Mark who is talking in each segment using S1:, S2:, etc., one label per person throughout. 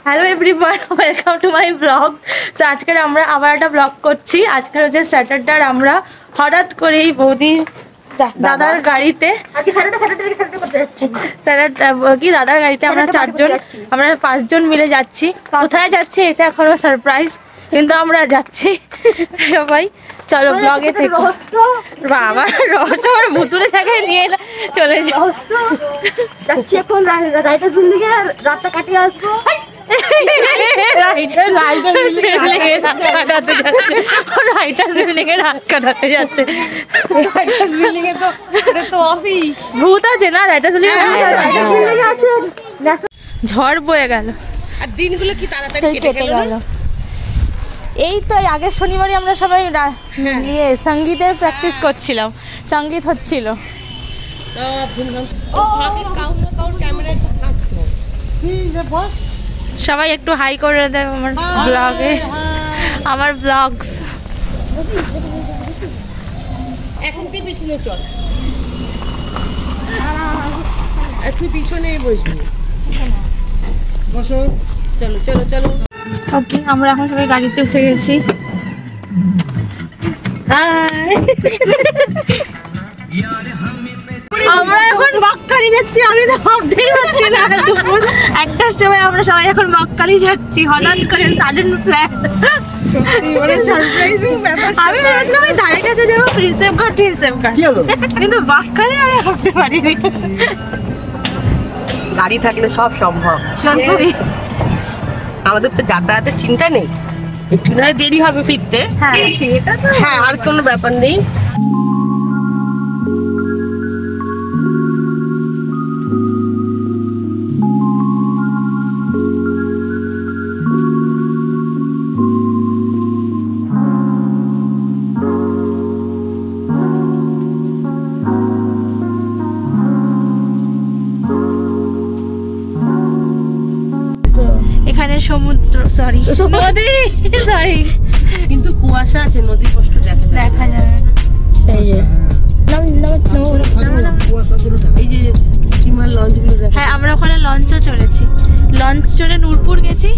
S1: Hello everyone, welcome to my blog. তো আজকের আমরা আবার একটা ব্লগ করছি। আজকের হচ্ছে স্যাটারডে, আর আমরা হঠাৎ করেই বৌদির দাদার গাড়িতে দাদার গাড়িতে আমরা আমরা 5 জন মিলে যাচ্ছি। কোথায় যাচ্ছি এটা এখনো সারপ্রাইজ, কিন্তু আমরা যাচ্ছি সবাই। চলো ব্লগে থেকে বাবা রহস্য আমার ভুতুরে জায়গায় নিয়ে চলে যাচ্ছি। এখন রাতটা কাটিয়ে আসবো। ভূত আছে না, ঝড় বয়ে গেল
S2: আর দিনগুলো কি তাড়াতাড়ি কেটে গেল।
S1: এই তো আগের শনিবারই আমরা সবাই নিয়ে সঙ্গীতের প্র্যাকটিস করছিলাম, সঙ্গীত হচ্ছিল। সবাই একটু হাই করে দেয় আমার ব্লগে, আমার ব্লগস।
S2: এখন তুই পিছনে চল, তুই পিছনে বসবি। বসো, চলো চলো চলো।
S1: ওকে, আমরা এখন সবাই গাড়িতে উঠে গেছি। আমরা এখন বকখালি যাচ্ছি। আমি তো ভাবতেই পারছি না, দুপুর 1টার সময় আমরা সবাই এখন বকখালি যাচ্ছি। হঠাৎ করে সাডেন প্ল্যান। আমি ভেবেছিলাম আমি ধারে কাছে যাবো, প্রিন্সেপঘাট, কিন্তু বকখালি আমি ভাবতে পারিনি।
S2: গাড়ি থাকলে সব সম্ভব। আমাদের তো যাতায়াতের চিন্তা নেই, একটু নয় দেরি হবে ফিরতে। হ্যাঁ, আর কোনো ব্যাপার নেই।
S1: এখানে সমুদ্র, সরি নদী, সরি,
S2: কিন্তু কুয়াশা আছে, নদী কষ্ট দেখা
S1: যাবে না।
S2: এই যে স্টিমার লঞ্চ গুলো দেখা।
S1: হ্যাঁ, আমরা ওখানে লঞ্চও চলেছি, লঞ্চ চড়ে নূরপুর গেছি।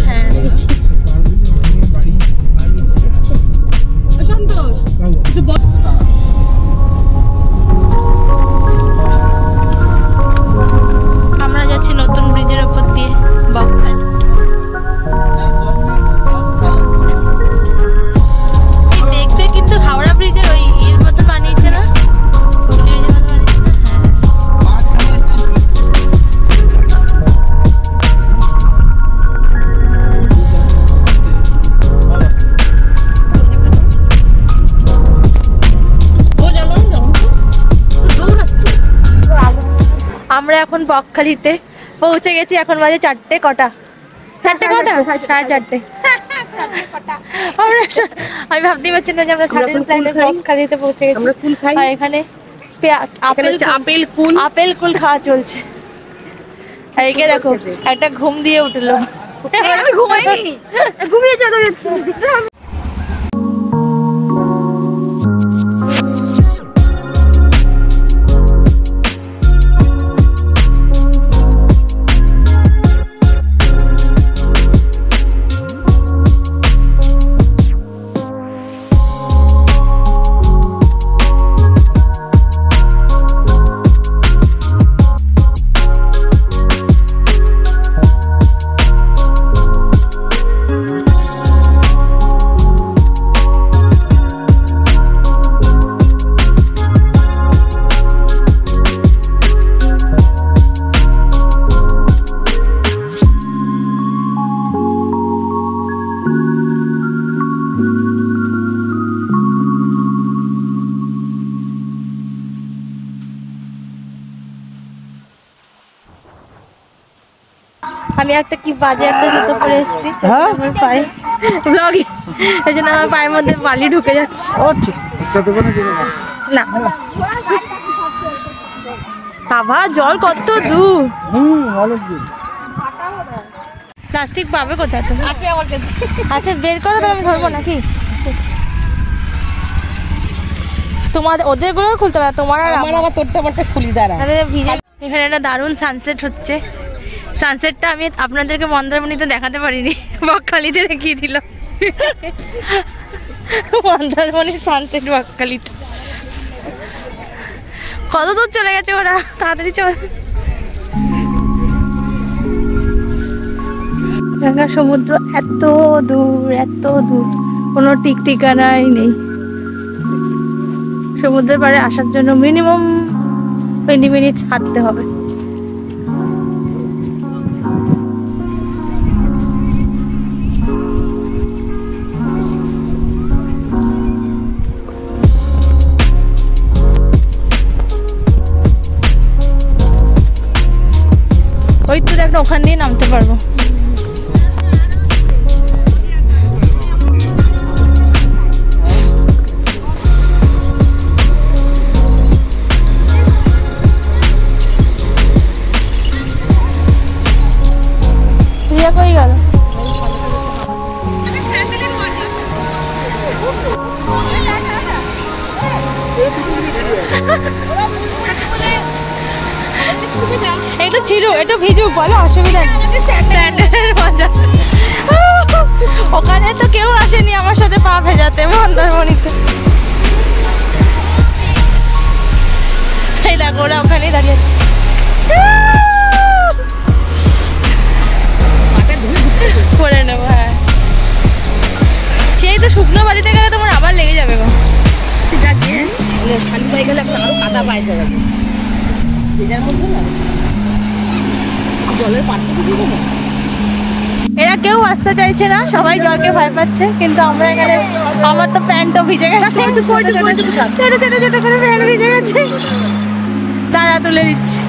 S1: হ্যাঁ, আমরা যাচ্ছি নতুন ব্রিজের উপর দিয়ে বকখালি। দেখতে কিন্তু হাওড়া ব্রিজের ওই এর মতো বানিয়েছে না, ব্রিজের মতো বানিয়েছে না। আমরা এখন বকখালিতে পৌঁছে গেছি। এখন বাজে 4টে কটা, 4টে কটা, 4:30। আমি ভাবতেই পারছি না যে আমরা বকখালিতে পৌঁছে গেছি।
S2: আমরা কুল খাই,
S1: আর এখানে আপেল কুল খাওয়া চলছে। এইকে দেখো, একটা ঘুম দিয়ে উঠলো। আমি ঘুমাইনি, ঘুমিয়ে চলে যাচ্ছি। আমি একটা কি বাজে একটা জুতো পরে এসেছি আমার পায়ে ব্লগে, এই জন্য আমার পায়ের মধ্যে বালি ঢুকে যাচ্ছে। ও ঠিক না, বাবা জল কত দূর, অনেক দূর। প্লাস্টিক পাবে কোথায়? তুমি আছে আমার কাছে, আচ্ছা বের করো, তো আমি ধরবো নাকি? তোমাদের ওদের গুলো খুলতে পারে, তোমার আর আমার আবার তোরটা আমারটা খুলি। দাঁড়া, ভিজে এখানে একটা দারুণ সানসেট হচ্ছে। সানসেটটা আমি আপনাদেরকে মন্দারমণিতে দেখাতে পারিনি, বকখালিতে দেখিয়ে দিল। মন্দারমণির সানসেট বকখালিতে। কত দূর চলে গেছে ওরা, তাড়াতাড়ি চল। সমুদ্র এত দূর, এত দূর, কোনো ঠিক ঠিকানাই নেই। সমুদ্রের পাড়ে আসার জন্য মিনিমাম 20 মিনিট হাঁটতে হবে। ওই তো দেখ, ওখান দিয়ে নামতে পারবো। প্রিয়া কই গেল? একটু ছিল, একটু ভিজুক, বলো অসুবিধা নেই। স্যান্ডেলের মজা। ওখানে তো কেউ আসেনি আমার সাথে পা ভেজাতে, মন্দারমণিতে। এই দেখো ওরা ওখানেই দাঁড়িয়ে আছে। করে নেবো, হ্যাঁ। সেই তো শুকনো বাড়িতে গেলে তোমার আবার লেগে যাবে গো।
S2: ঠিক আছে, খালি পায়ে গেলে আরো কাদা পায়ে যাবে। ভেজার মধ্যে না জলের পাত্র দিয়ে দেবো।
S1: এরা কেউ আসতে চাইছে না, সবাই জলকে ভয় পাচ্ছে, কিন্তু আমরা এখানে, আমার তো প্যান্টও ভিজে গেছে, ছোট ছোট ছোট করে প্যান্ট ভিজে গেছে। দাঁড়া তুলে দিচ্ছি।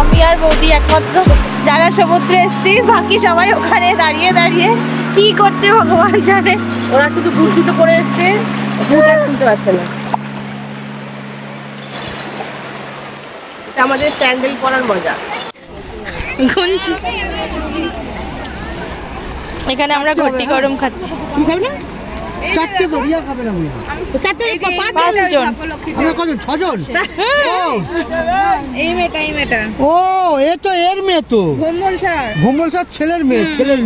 S1: আমি আর বৌদি একমাত্র যারা সমুদ্রে এসছি, বাকি সবাই ওখানে দাঁড়িয়ে দাঁড়িয়ে কি করছে ভগবান জানে।
S2: ওরা শুধু বুদ্ধি করে এসছে, শুনতে পাচ্ছে না। এটা আমাদের স্যান্ডেল পরার মজা।
S1: গুনছি। এখানে আমরা ঘটি গরম খাচ্ছি।
S3: চারটে দড়িয়া খাবে না মনে হয়।
S2: চারটে
S1: 5 জন।
S3: আমরা কজন? 6 জন।
S2: এই মেয়েটা
S3: ও, এ তো এর মেয়ে তো। ভোমল স্যার ছেলের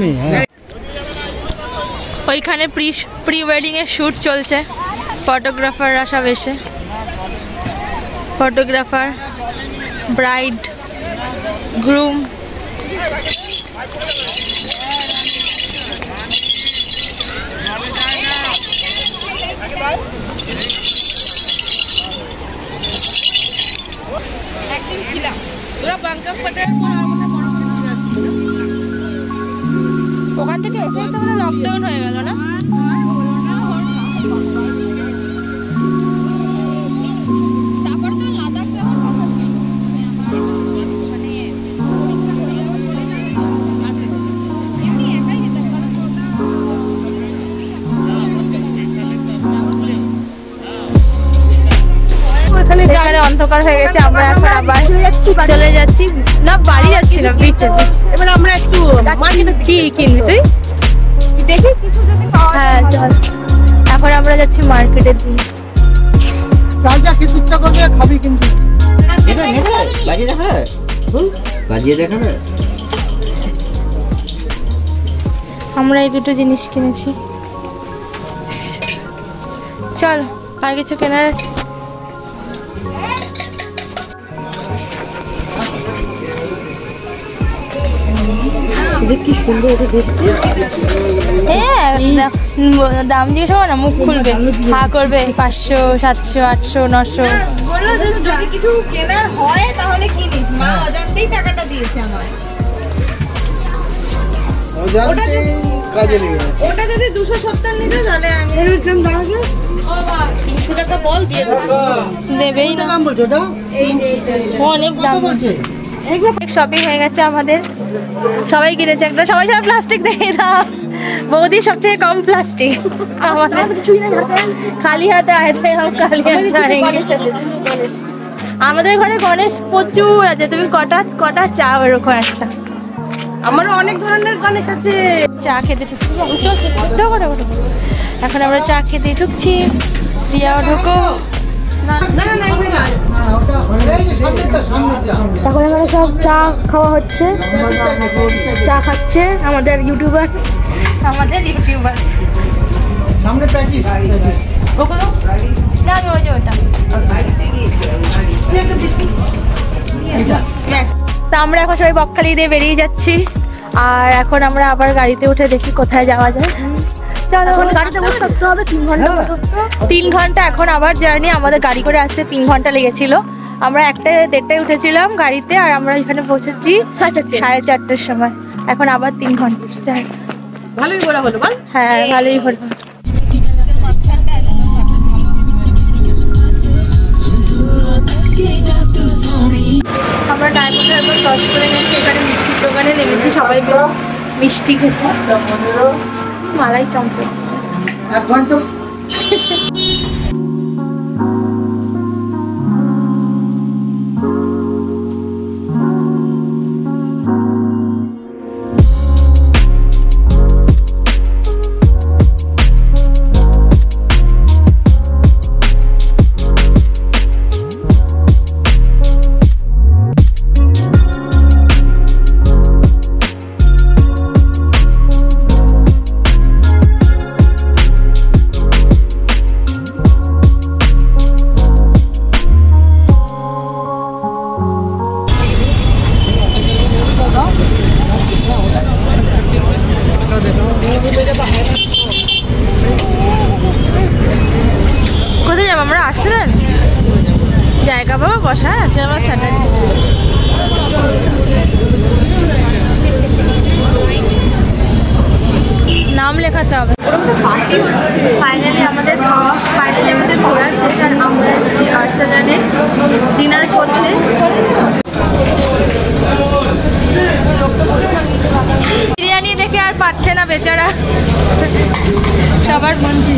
S3: মেয়ে। হ্যাঁ।
S1: ওইখানে প্রি ওয়েডিং এর শুট চলছে, ফটোগ্রাফাররা সব এসে, ফটোগ্রাফার, ব্রাইড, গ্রুম।
S2: একদিন ছিলাম ওরা বাঙ্কা ফাটার পর আমাদের বড় করে
S1: ওখান থেকে এসেই তো মানে লকডাউন হয়ে গেল না? তারপর তো লাদাখ যাওয়ার কথা ছিল। এমনি একাই যেতে পারো। এখানে অন্ধকার হয়ে গেছে, আমরা এখন আবার চলে যাচ্ছি। না, বাড়ি যাচ্ছি না, বিচে।
S2: এবার আমরা একটু মার্কেটে
S1: কি কিনবি তুই?
S2: দেখি কিছু যদি পাওয়া
S1: হ্যাঁ চল, এখন আমরা যাচ্ছি মার্কেটের দিকে।
S3: রাজা খেতে ইচ্ছা করবে, খাবি কিন্তু।
S4: এটা নেবে বাজিয়ে দেখাবে, বাজিয়ে দেখাবে।
S1: আমরা এই দুটো জিনিস কিনেছি। চল, আর কিছু কেনার আছে?
S2: কি সুন্দর এটা দেখছি।
S1: হ্যাঁ, দাম জিজ্ঞেস করো না, মুখ খুলবে, হা করবে। 500, 700, 800, 900।
S5: বললো যদি কিছু কেনার হয় তাহলে কিনিস। মা অজান্তেই টাকাটা দিয়েছে আমার।
S3: অজান্তেই কাজে লেগে গেছে।
S5: ওটা যদি 270 নিতে তাহলে আমি
S2: এরকম দাঁড়াবে।
S5: ও বাবা
S2: 300 টাকা বল দিয়ে দেবো।
S1: দেবেই
S3: কত
S1: না,
S3: দাম বলছো ওটা?
S1: অনেক
S3: কত
S1: দাম।
S3: বলছে?
S1: শপিং হয়ে গেছে আমাদের, সবাই কিনেছে একটা, সবাই সবাই প্লাস্টিক দেখে দাও। বৌদি সব থেকে কম প্লাস্টিক আমাদের, খালি হাতে আয়ে थे हम, খালি হাতে जाएंगे। আমাদের ঘরে গণেশ প্রচুর আছে, তুমি কটা কটা চাও এরকম একটা।
S2: আমারও অনেক ধরনের গণেশ আছে।
S1: চা খেতে ঢুকছি, ঢোকো ঢোকো ঢোকো। এখন আমরা চা খেতে ঢুকছি, রিয়াও ঢোকো।
S2: না না না এগুলো না।
S3: এই যে সামনেরটা, সামনেরটা।
S1: এখন এখানে সব চা খাওয়া হচ্ছে, চা খাচ্ছে আমাদের ইউটিউবার,
S3: সামনে প্যাকিস।
S2: ওগুলো
S1: না আমি ওই যে ওটা। তা আমরা এখন সবাই বকখালি দিয়ে বেরিয়ে যাচ্ছি, আর এখন আমরা আবার গাড়িতে উঠে দেখি কোথায় যাওয়া যায়। চলো, গাড়িতে বসে থাকতে হবে 3 ঘন্টা। 3 ঘন্টা এখন আবার জার্নি, আমাদের গাড়ি করে আসতে 3 ঘন্টা লেগেছিল। আমরা 1:30টায় উঠেছিলাম গাড়িতে, আর আমরা এখানে পৌঁছেছি 4:30টার সময়। এখন আবার 3 ঘন্টা যাই।
S2: ভালোই বলা হলো বল।
S1: হ্যাঁ ভালোই হলো। আমরা ডায়মন্ডের একবার ক্রস করে গেছি, এখানে মিষ্টির দোকানে নেমেছি সবাই মিলে মিষ্টি খেতে। মালাই চমচম।
S3: 1 ঘন্টা।
S1: কোথায় যাবো আমরা? আসলেন জায়গা বাবা বসা, আজকে আমার স্যাটারডে। নাম লেখাতে হবে। ফাইনালি আমাদের খাওয়া, ফাইনালি আমাদের ঘোরা শেষ, আর আমরা এসেছি আর্সেনালে ডিনার করতে। বিরিয়ানি দেখে আর পাচ্ছে না বেচারা,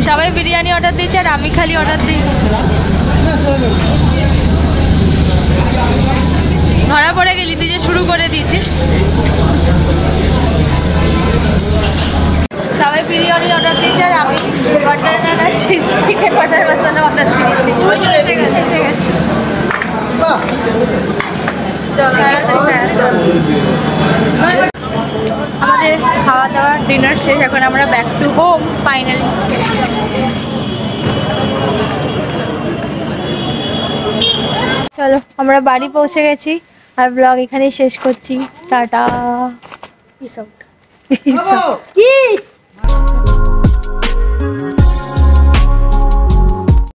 S1: সবাই বিরিয়ানি অর্ডার দিচ্ছে আর আমি খালি অর্ডার দিচ্ছি। ধরা পড়ে গেলি, তুই যে শুরু করে দিয়েছিস। সবাই বিরিয়ানি অর্ডার দিচ্ছে আর আমি বাটার নান আর চিকেন বাটার মশলা অর্ডার দিয়েছি। এসে গেছে। আমাদের খাওয়া দাওয়া ডিনার শেষ, এখন আমরা ব্যাক টু হোম ফাইনালি। চলো আমরা বাড়ি পৌঁছে গেছি, আর ব্লগ এখানেই শেষ করছি। Tata, piece out.
S2: কি